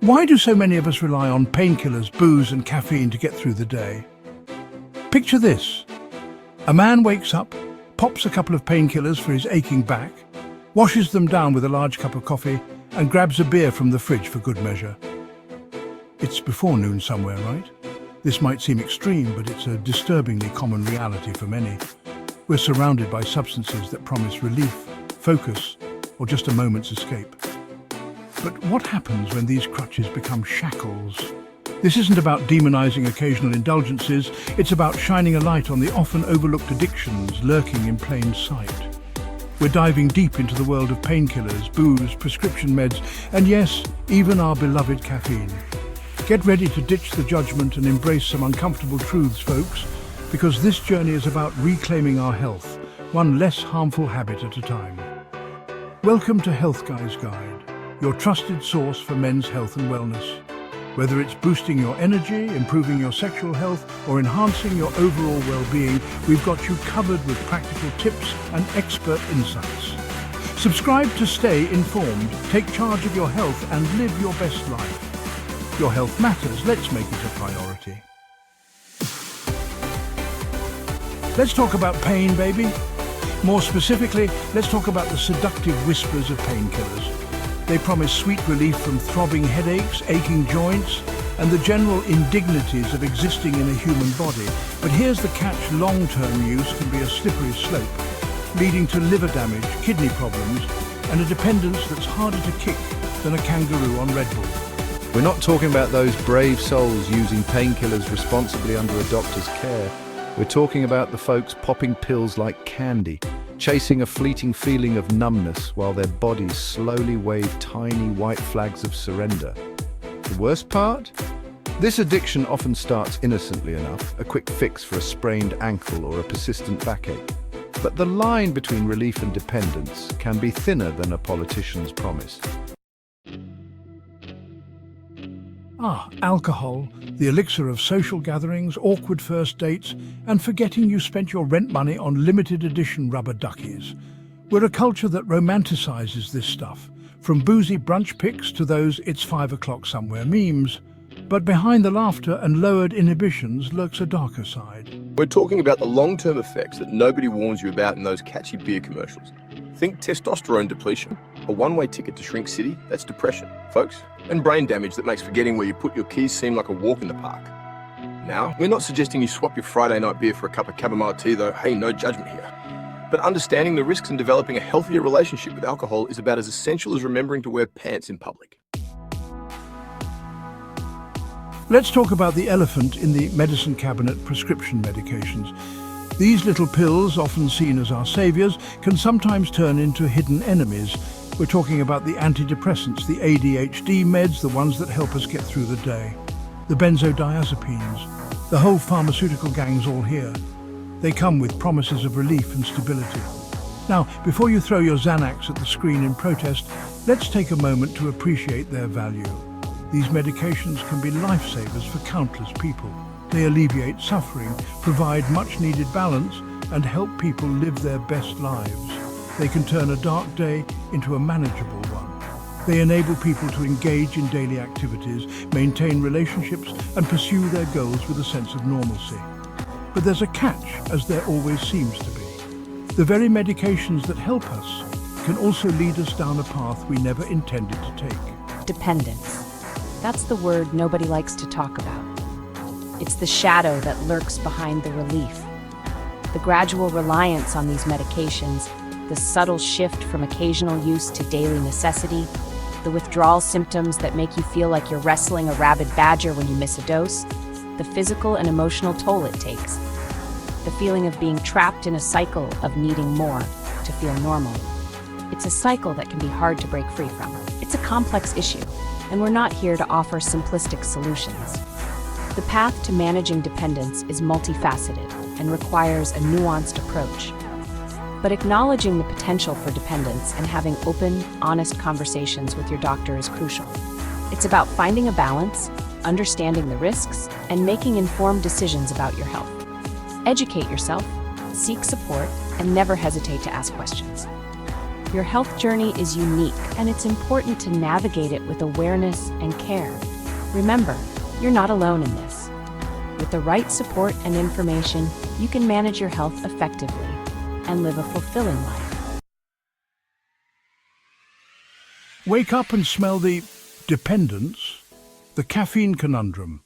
Why do so many of us rely on painkillers, booze and caffeine to get through the day? Picture this. A man wakes up, pops a couple of painkillers for his aching back, washes them down with a large cup of coffee and grabs a beer from the fridge for good measure. It's before noon somewhere, right? This might seem extreme, but it's a disturbingly common reality for many. We're surrounded by substances that promise relief, focus, or just a moment's escape. But what happens when these crutches become shackles? This isn't about demonizing occasional indulgences, it's about shining a light on the often overlooked addictions lurking in plain sight. We're diving deep into the world of painkillers, booze, prescription meds, and yes, even our beloved caffeine. Get ready to ditch the judgment and embrace some uncomfortable truths, folks, because this journey is about reclaiming our health, one less harmful habit at a time. Welcome to Health Guy's Guide, your trusted source for men's health and wellness. Whether it's boosting your energy, improving your sexual health, or enhancing your overall well-being, we've got you covered with practical tips and expert insights. Subscribe to stay informed, take charge of your health, and live your best life. Your health matters, let's make it a priority. Let's talk about pain, baby. More specifically, let's talk about the seductive whispers of painkillers. They promise sweet relief from throbbing headaches, aching joints, and the general indignities of existing in a human body. But here's the catch: long-term use can be a slippery slope, leading to liver damage, kidney problems, and a dependence that's harder to kick than a kangaroo on Red Bull. We're not talking about those brave souls using painkillers responsibly under a doctor's care. We're talking about the folks popping pills like candy, chasing a fleeting feeling of numbness while their bodies slowly wave tiny white flags of surrender. The worst part? This addiction often starts innocently enough, a quick fix for a sprained ankle or a persistent backache. But the line between relief and dependence can be thinner than a politician's promise. Alcohol, the elixir of social gatherings, awkward first dates, and forgetting you spent your rent money on limited edition rubber duckies. We're a culture that romanticizes this stuff, from boozy brunch pics to those "it's 5 o'clock somewhere" memes. But behind the laughter and lowered inhibitions lurks a darker side. We're talking about the long-term effects that nobody warns you about in those catchy beer commercials. Think testosterone depletion, a one-way ticket to Shrink City, that's depression, folks, and brain damage that makes forgetting where you put your keys seem like a walk in the park. Now, we're not suggesting you swap your Friday night beer for a cup of chamomile tea though, hey, no judgment here. But understanding the risks in developing a healthier relationship with alcohol is about as essential as remembering to wear pants in public. Let's talk about the elephant in the medicine cabinet: prescription medications. These little pills, often seen as our saviors, can sometimes turn into hidden enemies. We're talking about the antidepressants, the ADHD meds, the ones that help us get through the day. The benzodiazepines, the whole pharmaceutical gang's all here. They come with promises of relief and stability. Now, before you throw your Xanax at the screen in protest, let's take a moment to appreciate their value. These medications can be lifesavers for countless people. They alleviate suffering, provide much-needed balance, and help people live their best lives. They can turn a dark day into a manageable one. They enable people to engage in daily activities, maintain relationships, and pursue their goals with a sense of normalcy. But there's a catch, as there always seems to be. The very medications that help us can also lead us down a path we never intended to take. Dependence. That's the word nobody likes to talk about. It's the shadow that lurks behind the relief. The gradual reliance on these medications, the subtle shift from occasional use to daily necessity, the withdrawal symptoms that make you feel like you're wrestling a rabid badger when you miss a dose, the physical and emotional toll it takes, the feeling of being trapped in a cycle of needing more to feel normal. It's a cycle that can be hard to break free from. It's a complex issue, and we're not here to offer simplistic solutions. The path to managing dependence is multifaceted and requires a nuanced approach. But acknowledging the potential for dependence and having open, honest conversations with your doctor is crucial. It's about finding a balance, understanding the risks, and making informed decisions about your health. Educate yourself, seek support, and never hesitate to ask questions. Your health journey is unique, and it's important to navigate it with awareness and care. Remember, you're not alone in this. With the right support and information, you can manage your health effectively and live a fulfilling life. Wake up and smell the dependence, the caffeine conundrum.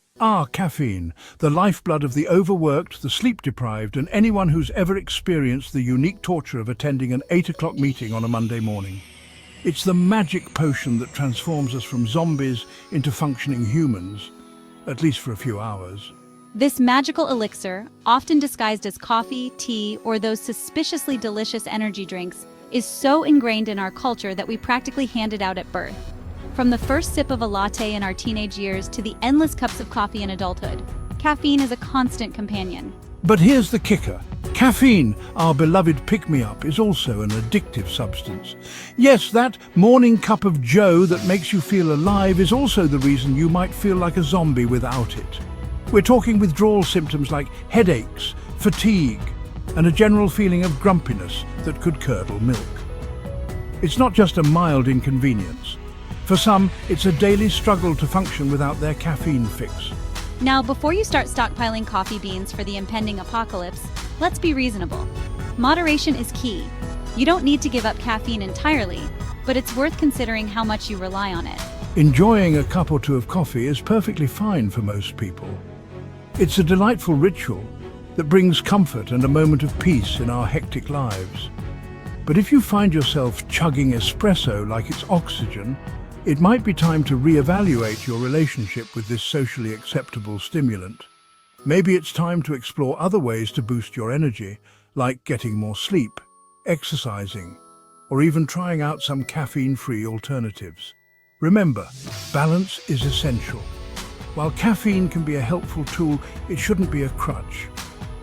Caffeine, the lifeblood of the overworked, the sleep-deprived, and anyone who's ever experienced the unique torture of attending an 8 o'clock meeting on a Monday morning. It's the magic potion that transforms us from zombies into functioning humans, at least for a few hours. This magical elixir, often disguised as coffee, tea, or those suspiciously delicious energy drinks, is so ingrained in our culture that we practically hand it out at birth. From the first sip of a latte in our teenage years to the endless cups of coffee in adulthood, caffeine is a constant companion. But here's the kicker. Caffeine, our beloved pick-me-up, is also an addictive substance. Yes, that morning cup of joe that makes you feel alive is also the reason you might feel like a zombie without it. We're talking withdrawal symptoms like headaches, fatigue, and a general feeling of grumpiness that could curdle milk. It's not just a mild inconvenience. For some, it's a daily struggle to function without their caffeine fix. Now, before you start stockpiling coffee beans for the impending apocalypse, let's be reasonable. Moderation is key. You don't need to give up caffeine entirely, but it's worth considering how much you rely on it. Enjoying a cup or two of coffee is perfectly fine for most people. It's a delightful ritual that brings comfort and a moment of peace in our hectic lives. But if you find yourself chugging espresso like it's oxygen, it might be time to reevaluate your relationship with this socially acceptable stimulant. Maybe it's time to explore other ways to boost your energy, like getting more sleep, exercising, or even trying out some caffeine-free alternatives. Remember, balance is essential. While caffeine can be a helpful tool, it shouldn't be a crutch.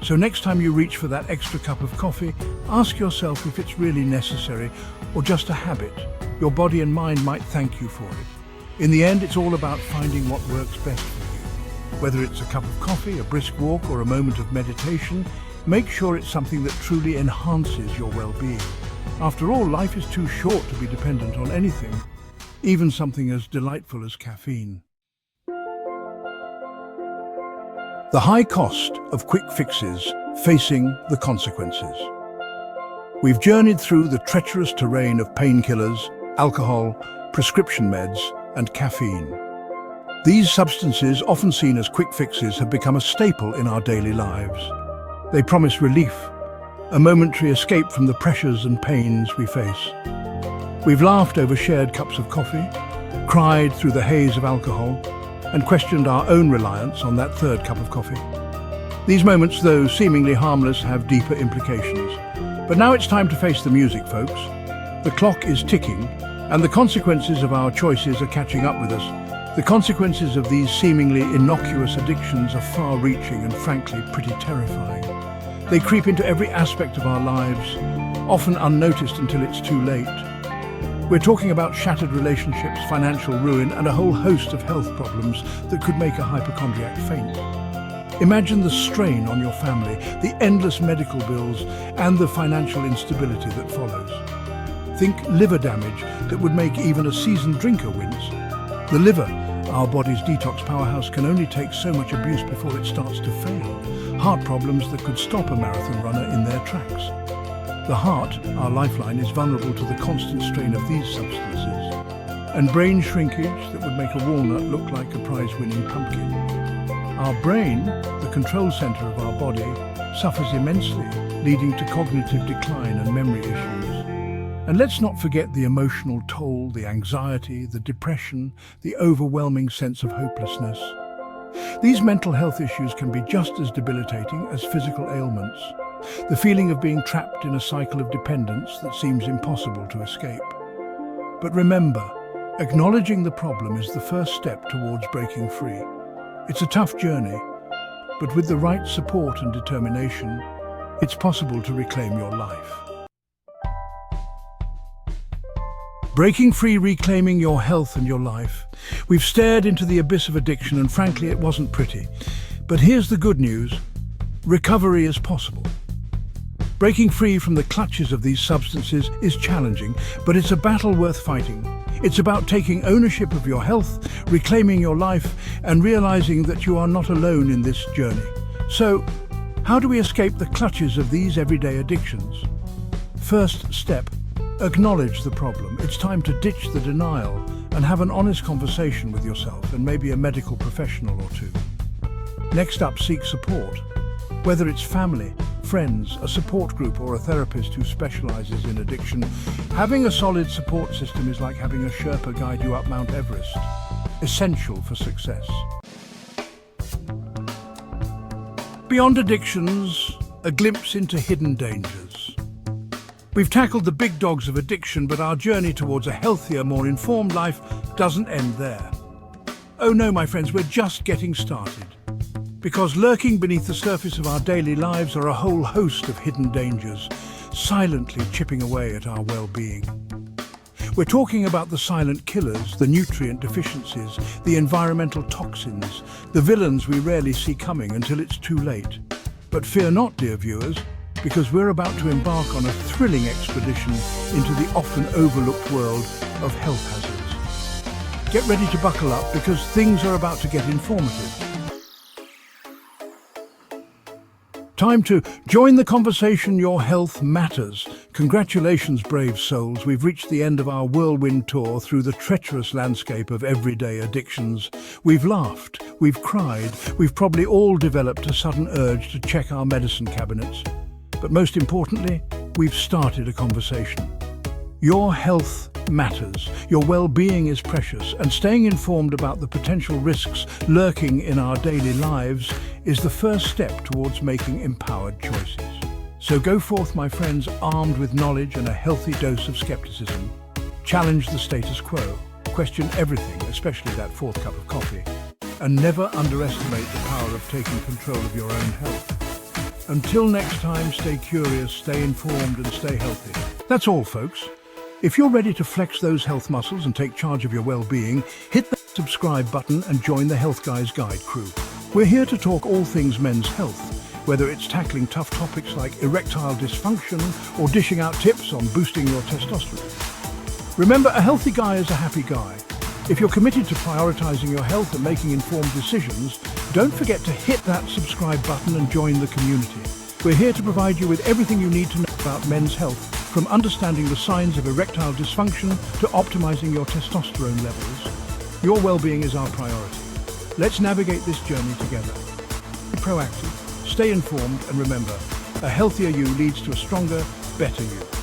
So next time you reach for that extra cup of coffee, ask yourself if it's really necessary or just a habit. Your body and mind might thank you for it. In the end, it's all about finding what works best for you. Whether it's a cup of coffee, a brisk walk, or a moment of meditation, make sure it's something that truly enhances your well-being. After all, life is too short to be dependent on anything, even something as delightful as caffeine. The high cost of quick fixes, facing the consequences. We've journeyed through the treacherous terrain of painkillers, alcohol, prescription meds, and caffeine. These substances, often seen as quick fixes, have become a staple in our daily lives. They promise relief, a momentary escape from the pressures and pains we face. We've laughed over shared cups of coffee, cried through the haze of alcohol, and questioned our own reliance on that third cup of coffee. These moments, though seemingly harmless, have deeper implications. But now it's time to face the music, folks. The clock is ticking, and the consequences of our choices are catching up with us. The consequences of these seemingly innocuous addictions are far-reaching and frankly pretty terrifying. They creep into every aspect of our lives, often unnoticed until it's too late. We're talking about shattered relationships, financial ruin, and a whole host of health problems that could make a hypochondriac faint. Imagine the strain on your family, the endless medical bills, and the financial instability that follows. Think liver damage that would make even a seasoned drinker wince. The liver, our body's detox powerhouse, can only take so much abuse before it starts to fail. Heart problems that could stop a marathon runner in their tracks. The heart, our lifeline, is vulnerable to the constant strain of these substances. And brain shrinkage that would make a walnut look like a prize-winning pumpkin. Our brain, the control center of our body, suffers immensely, leading to cognitive decline and memory issues. And let's not forget the emotional toll, the anxiety, the depression, the overwhelming sense of hopelessness. These mental health issues can be just as debilitating as physical ailments. The feeling of being trapped in a cycle of dependence that seems impossible to escape. But remember, acknowledging the problem is the first step towards breaking free. It's a tough journey, but with the right support and determination, it's possible to reclaim your life. Breaking free, reclaiming your health and your life. We've stared into the abyss of addiction, and frankly, it wasn't pretty. But here's the good news. Recovery is possible. Breaking free from the clutches of these substances is challenging, but it's a battle worth fighting. It's about taking ownership of your health, reclaiming your life, and realizing that you are not alone in this journey. So, how do we escape the clutches of these everyday addictions? First step, acknowledge the problem. It's time to ditch the denial and have an honest conversation with yourself and maybe a medical professional or two. Next up, seek support. Whether it's family, friends, a support group, or a therapist who specializes in addiction, having a solid support system is like having a Sherpa guide you up Mount Everest. Essential for success. Beyond addictions, a glimpse into hidden dangers. We've tackled the big dogs of addiction, but our journey towards a healthier, more informed life doesn't end there. Oh no, my friends, we're just getting started. Because lurking beneath the surface of our daily lives are a whole host of hidden dangers, silently chipping away at our well-being. We're talking about the silent killers, the nutrient deficiencies, the environmental toxins, the villains we rarely see coming until it's too late. But fear not, dear viewers, because we're about to embark on a thrilling expedition into the often overlooked world of health hazards. Get ready to buckle up because things are about to get informative. Time to join the conversation. Your health matters. Congratulations, brave souls. We've reached the end of our whirlwind tour through the treacherous landscape of everyday addictions. We've laughed, we've cried, we've probably all developed a sudden urge to check our medicine cabinets. But most importantly, we've started a conversation. Your health matters. Your well-being is precious, and staying informed about the potential risks lurking in our daily lives is the first step towards making empowered choices. So go forth, my friends, armed with knowledge and a healthy dose of skepticism. Challenge the status quo. Question everything, especially that fourth cup of coffee. And never underestimate the power of taking control of your own health. Until next time, stay curious, stay informed, and stay healthy. That's all, folks. If you're ready to flex those health muscles and take charge of your well-being, hit the subscribe button and join the Health Guys Guide crew. We're here to talk all things men's health, whether it's tackling tough topics like erectile dysfunction or dishing out tips on boosting your testosterone. Remember, a healthy guy is a happy guy. If you're committed to prioritizing your health and making informed decisions, don't forget to hit that subscribe button and join the community. We're here to provide you with everything you need to know about men's health, from understanding the signs of erectile dysfunction to optimizing your testosterone levels. Your well-being is our priority. Let's navigate this journey together. Be proactive, stay informed, and remember, a healthier you leads to a stronger, better you.